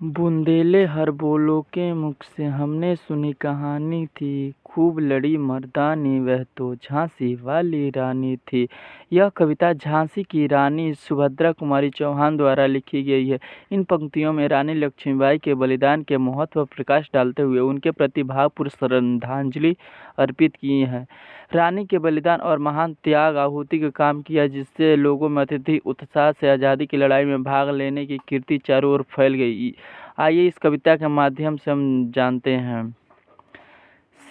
बुंदेले हर बोलों के मुख से हमने सुनी कहानी थी, खूब लड़ी मर्दानी वह तो झांसी वाली रानी थी। यह कविता झांसी की रानी सुभद्रा कुमारी चौहान द्वारा लिखी गई है। इन पंक्तियों में रानी लक्ष्मीबाई के बलिदान के महत्व पर प्रकाश डालते हुए उनके प्रति भावपूर्ण श्रद्धांजलि अर्पित की है। रानी के बलिदान और महान त्याग आहुति का काम किया, जिससे लोगों में अत्यधिक उत्साह से आज़ादी की लड़ाई में भाग लेने की कीर्ति चारों ओर फैल गई। आइए इस कविता के माध्यम से हम जानते हैं।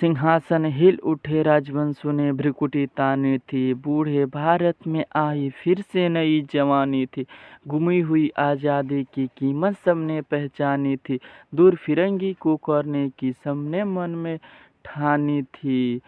सिंहासन हिल उठे राजवंशों ने भ्रिकुटी तानी थी, बूढ़े भारत में आई फिर से नई जवानी थी। गुमी हुई आज़ादी की कीमत सबने पहचानी थी, दूर फिरंगी को करने की सबने मन में ठानी थी।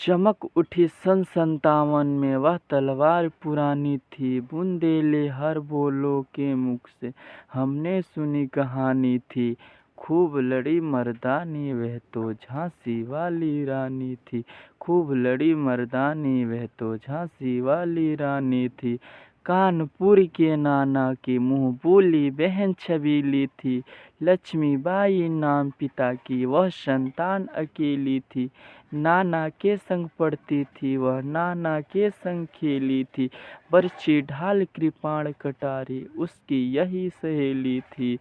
चमक उठी सन 57 में वह तलवार पुरानी थी, बुंदेले हर बोलों के मुख से हमने सुनी कहानी थी। खूब लड़ी मर्दानी वह तो झांसी वाली रानी थी, खूब लड़ी मर्दानी वह तो झांसी वाली रानी थी। कानपुर के नाना की मुँह बोली बहन छबीली थी, लक्ष्मीबाई नाम पिता की वह संतान अकेली थी। नाना के संग पढ़ती थी वह, नाना के संग खेली थी, बरछी ढाल कृपाण कटारी उसकी यही सहेली थी।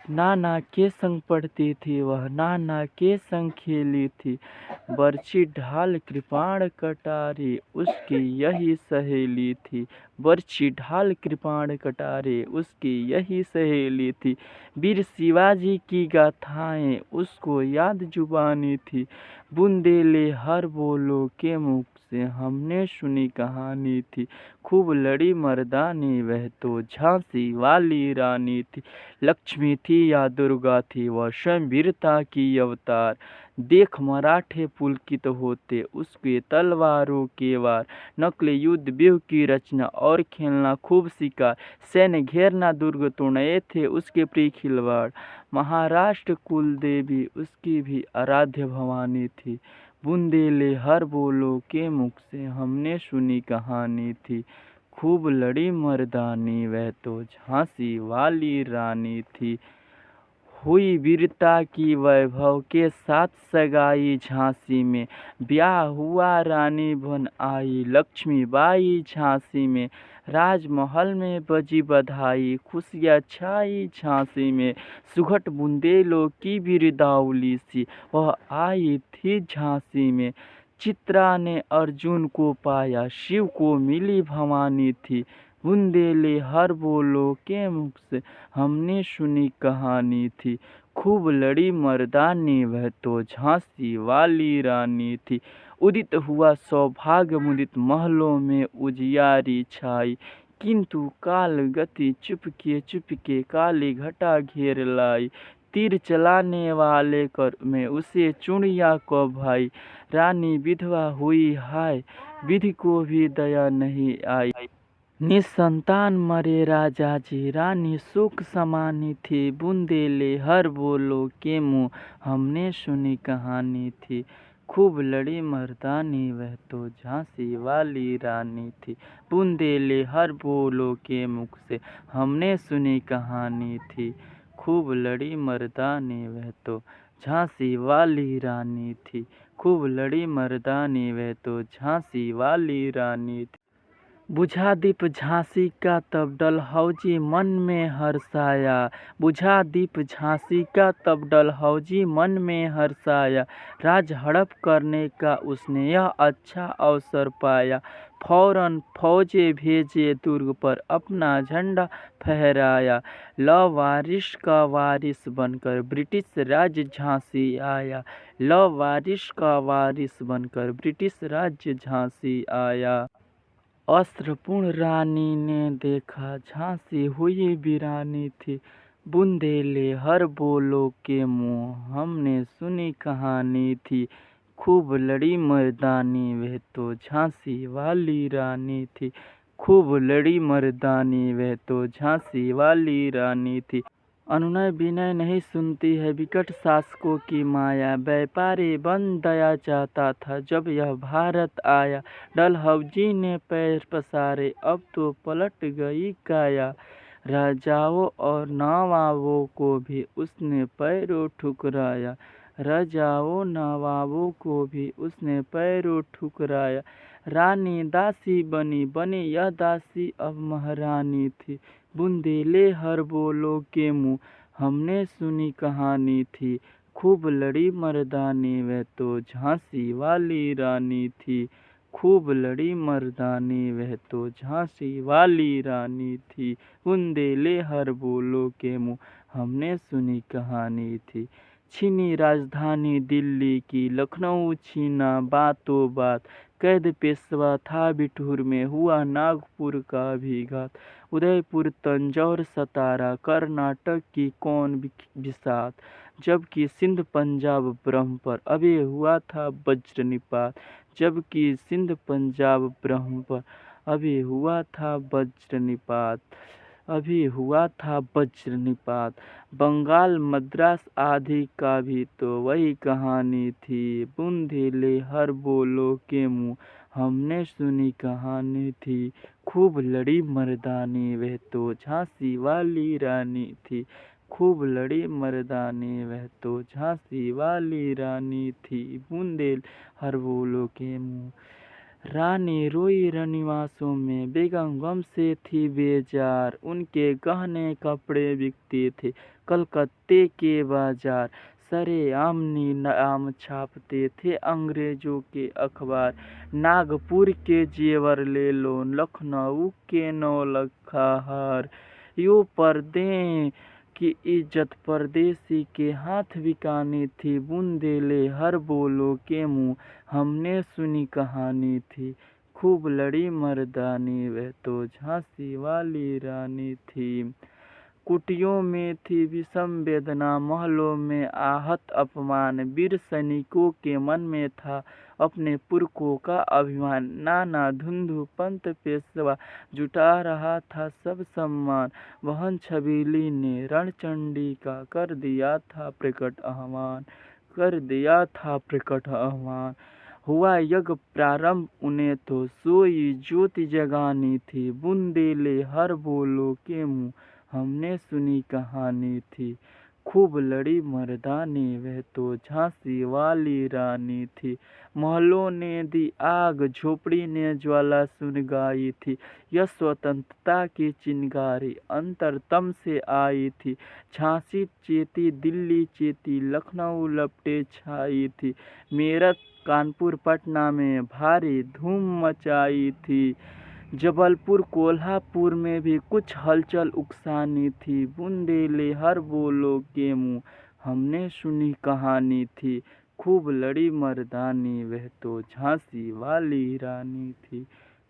नाना के संग पढ़ती थी वह, नाना के संग खेली थी, बरछी ढाल कृपाण कटारी उसकी यही सहेली थी। बरछी ढाल कृपाण कटारे उसकी यही सहेली थी। वीर शिवाजी की गाथाएं उसको याद जुबानी थी, बुंदेले हर बोलों के मुख से हमने सुनी कहानी थी। खूब लड़ी मर्दानी वह तो झांसी वाली रानी थी, लक्ष्मी थी या दुर्गा थी वह स्वयं वीरता की अवतार। देख मराठे पुलकित होते उसके तलवारों के वार, नकले युद्ध व्यूह की रचना और खेलना खूब शिकार, सैन्य घेरना दुर्ग तोड़े थे उसके प्रिय खिलवाड़। महाराष्ट्र कुल देवी उसकी भी आराध्य भवानी थी, बुंदेले हर बोलों के मुख से हमने सुनी कहानी थी। खूब लड़ी मर्दानी वह तो झांसी वाली रानी थी, हुई वीरता की वैभव के साथ सगाई झांसी में, ब्याह हुआ रानी बन आई लक्ष्मीबाई झांसी में। राजमहल में बजी बधाई खुशियाँ छाई झांसी में, सुघट बुंदेलों की बिरदावली सी वह आई थी झांसी में। चित्रा ने अर्जुन को पाया शिव को मिली भवानी थी, बुंदेले हर बोलों के मुख से हमने सुनी कहानी थी। खूब लड़ी मर्दानी वह तो झांसी वाली रानी थी, उदित हुआ सौभाग्य मुदित महलों में उजियारी छाई, किंतु काल गति चुपके चुपके काली घटा घेर लाई। तीर चलाने वाले कर में उसे चुड़िया को भाई, रानी विधवा हुई हाय विधि को भी दया नहीं आई। निसंतान मरे राजा जी रानी सुख समानी थी, बुंदेले हर बोलों के मुँह हमने सुनी कहानी थी। खूब लड़ी मर्दानी वह तो झांसी वाली रानी थी, बुंदेले हर बोलों के मुख से हमने सुनी कहानी थी। खूब लड़ी मर्दानी वह तो झांसी वाली रानी थी, खूब लड़ी मर्दानी वह तो झांसी वाली रानी थी। बुझा दीप झांसी का तब डलहौजी मन में हर्षाया, बुझा दीप झांसी का तब डलहौजी मन में हर्षाया। राज हड़प करने का उसने यह अच्छा अवसर पाया, फौरन फौजे भेजे दुर्ग पर अपना झंडा फहराया। लवारिश का वारिस बनकर ब्रिटिश राज्य झांसी आया, लवारिश का वारिस बनकर ब्रिटिश राज्य झांसी आया। अस्त्रपूर्ण रानी ने देखा झांसी हुई वीरानी थी, बुंदेले हर बोलों के मुँह हमने सुनी कहानी थी। खूब लड़ी मर्दानी वह तो झांसी वाली रानी थी, खूब लड़ी मर्दानी वह तो झांसी वाली रानी थी। अनुनय विनय नहीं सुनती है विकट शासकों की माया, व्यापारी बन दया चाहता था जब यह भारत आया। डलहौजी ने पैर पसारे अब तो पलट गई काया, राजाओं और नवाबों को भी उसने पैरों ठुकराया, राजाओं नवाबों को भी उसने पैरों ठुकराया। रानी दासी बनी बनी यह दासी अब महारानी थी, बुंदेले हर बोलो के मुँह हमने सुनी कहानी थी। खूब लड़ी मर्दानी वह तो झांसी वाली रानी थी, खूब लड़ी मर्दानी वह तो झांसी वाली रानी थी। बुंदेले हर बोलो के मुँह हमने सुनी कहानी थी। छीनी राजधानी दिल्ली की, लखनऊ छीना बातों बात, कैद पेशवा था बिठूर में, हुआ नागपुर का भी घात। उदयपुर तंजौर सतारा कर्नाटक की कौन बिसात, जबकि सिंध पंजाब ब्रह्म पर अभी हुआ था वज्र निपात, जबकि सिंध पंजाब ब्रह्म पर अभी हुआ था वज्र निपात, अभी हुआ था वज्र निपात। बंगाल मद्रास आदि का भी तो वही कहानी थी, बुंदेले हर बोलो के मुँह हमने सुनी कहानी थी। खूब लड़ी मर्दानी वह तो झांसी वाली रानी थी, खूब लड़ी मर्दानी वह तो झांसी वाली रानी थी। बुंदेल हर बोलो के मुँह। रानी रोई रनिवासों में, बेगम गम से थी बेजार, उनके गहने कपड़े बिकते थे कलकत्ते के बाजार। सरेआम नाम छापते थे अंग्रेजों के अखबार, नागपुर के जेवर ले लो लखनऊ के 9 लखा हार। यो पर्दे की इज्जत परदेसी के हाथ बिकानी थी, बुंदेले हर बोलो के मुँह हमने सुनी कहानी थी। खूब लड़ी मर्दानी वह तो झांसी वाली रानी थी। कुटियों में थी विषम वेदना, महलों में आहत अपमान, वीर सैनिकों के मन में था अपने पुरखों का अभिमान। नाना धुंधु पंत पेशवा जुटा रहा था सब सम्मान, बहन छबीली ने रणचंडी का कर दिया था प्रकट आह्वान, कर दिया था प्रकट आह्वान। हुआ यज्ञ प्रारंभ उन्हें तो सोई ज्योति जगानी थी, बुंदेले हर बोलो के मुँह हमने सुनी कहानी थी। खूब लड़ी मर्दानी वह तो झांसी वाली रानी थी, महलों ने दी आग झोपड़ी ने ज्वाला सुलगाई थी। यह स्वतंत्रता की चिंगारी अंतरतम से आई थी, झांसी चेती दिल्ली चेती लखनऊ लपटे छाई थी। मेरठ कानपुर पटना में भारी धूम मचाई थी, जबलपुर कोल्हापुर में भी कुछ हलचल उकसानी थी। बुंदेले हर बोलो के मुँह हमने सुनी कहानी थी, खूब लड़ी मर्दानी वह तो झांसी वाली रानी थी,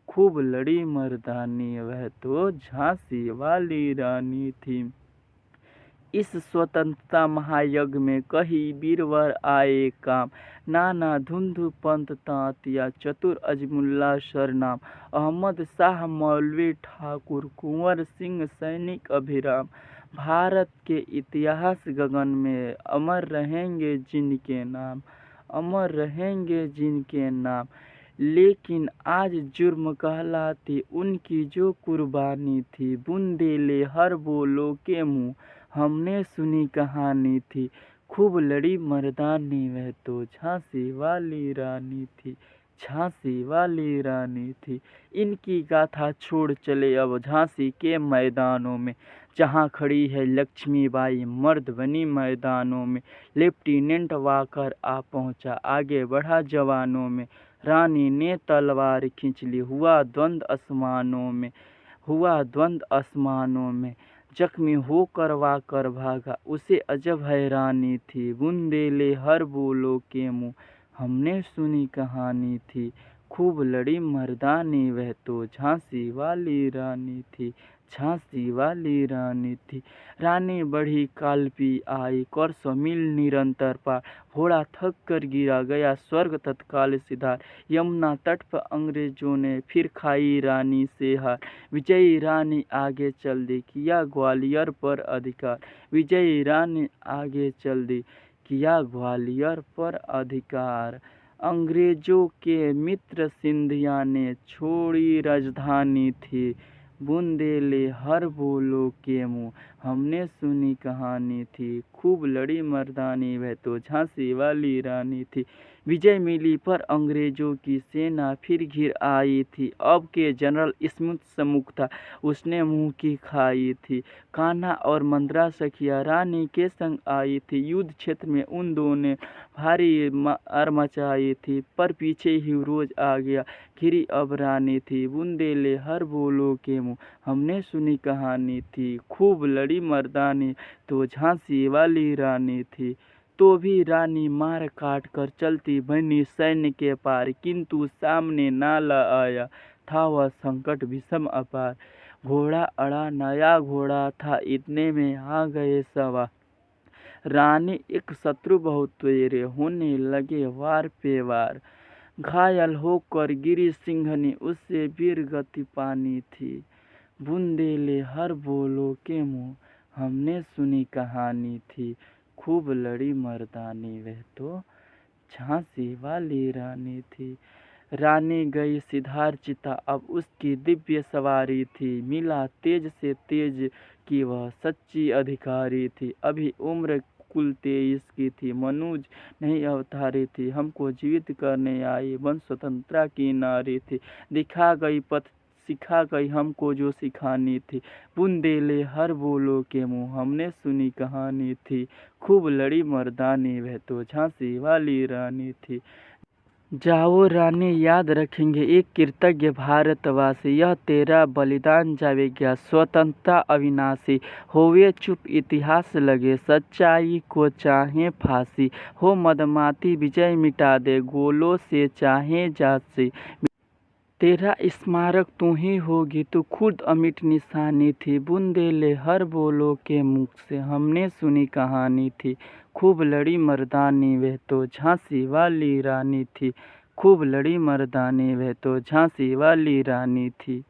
खूब लड़ी मर्दानी वह तो झांसी वाली रानी थी। इस स्वतंत्रता महायज्ञ में कई वीरवर आए काम, नाना धुंधु पंत तांतिया चतुर अजमुल्ला सरनाम, अहमद शाह मौलवी ठाकुर कुंवर सिंह सैनिक अभिराम। भारत के इतिहास गगन में अमर रहेंगे जिनके नाम, अमर रहेंगे जिनके नाम। लेकिन आज जुर्म कहलाती उनकी जो कुर्बानी थी, बुंदेले हर बोलो के मुँह हमने सुनी कहानी थी। खूब लड़ी मर्दानी वह तो झांसी वाली रानी थी, झांसी वाली रानी थी। इनकी गाथा छोड़ चले अब झांसी के मैदानों में, जहाँ खड़ी है लक्ष्मीबाई मर्द बनी मैदानों में। लेफ्टिनेंट वाकर आ पहुँचा आगे बढ़ा जवानों में, रानी ने तलवार खींच ली हुआ द्वंद आसमानों में, हुआ द्वंद आसमानों में। जख्मी होकर वाकर भागा उसे अजब हैरानी थी, बुंदेले हर बोलो के मुँह हमने सुनी कहानी थी। खूब लड़ी मर्दानी वह तो झांसी वाली रानी थी, झांसी वाली रानी थी। रानी बढ़ी कालपी आई कर सौ मील निरंतर पार, घोड़ा थक कर गिरा गया स्वर्ग तत्काल सिधार। यमुना तट पर अंग्रेजों ने फिर खाई रानी से हार, विजयी रानी आगे चल दी किया ग्वालियर पर अधिकार, विजयी रानी आगे चल दी किया ग्वालियर पर अधिकार। अंग्रेजों के मित्र सिंधिया ने छोड़ी राजधानी थी, बूंदेले हर बोलो के मुँह हमने सुनी कहानी थी, खूब लड़ी मर्दानी वह तो झांसी वाली रानी थी। विजय मिली पर अंग्रेजों की सेना फिर घिर आई थी, अब के जनरल स्मिथ सम्मुख था, उसने मुंह की खाई थी। कान्हा और मंद्रा सखिया रानी के संग आई थी, युद्ध क्षेत्र में उन दोनों ने भारी मार मचाई थी, पर पीछे ही रोज आ गया, घिरी अब रानी थी। बूंदेले हर बोलो के मुँह हमने सुनी कहानी थी, खूब लड़ी मर्दानी तो झांसी वाली रानी थी। तो भी रानी मार काट कर चलती बनी सैन्य के पार, किंतु सामने नाला आया था वह संकट भीषण अपार। घोड़ा अड़ा नया घोड़ा था, इतने में आ गए सवार। रानी एक शत्रु बहुत तेरे, होने लगे वार पे वार। घायल होकर गिरी सिंघनी, उससे वीर गति पानी थी। बूंदेले हर बोलो के मुँह हमने सुनी कहानी थी, खूब लड़ी मर्दानी वह तो झांसी वाली रानी थी। रानी गई सिधार चिता, अब उसकी दिव्य सवारी थी, मिला तेज से तेज की वह सच्ची अधिकारी थी। अभी उम्र कुल 23 की थी, मनुज नहीं अवतारी थी, हमको जीवित करने आई बन स्वतंत्रता की नारी थी। दिखा गई पथ सिखा गई हमको जो सिखानी थी। बूंदेले हर बोलो के मुँह हमने सुनी कहानी थी, खूब लड़ी मर्दानी वह तो झांसी वाली रानी थी। जाओ रानी याद रखेंगे एक कृतज्ञ भारतवासी, यह तेरा बलिदान जावेगा स्वतंत्रता अविनाशी। होवे चुप इतिहास लगे, सच्चाई को चाहे फांसी, हो मदमाती विजय मिटा दे, गोलों से चाहे जासी। तेरा स्मारक तू ही होगी, तू खुद अमिट निशानी थी। बूंदेले हर बोलो के मुख से हमने सुनी कहानी थी, खूब लड़ी मर्दानी वह तो झांसी वाली रानी थी, खूब लड़ी मर्दानी वह तो झांसी वाली रानी थी।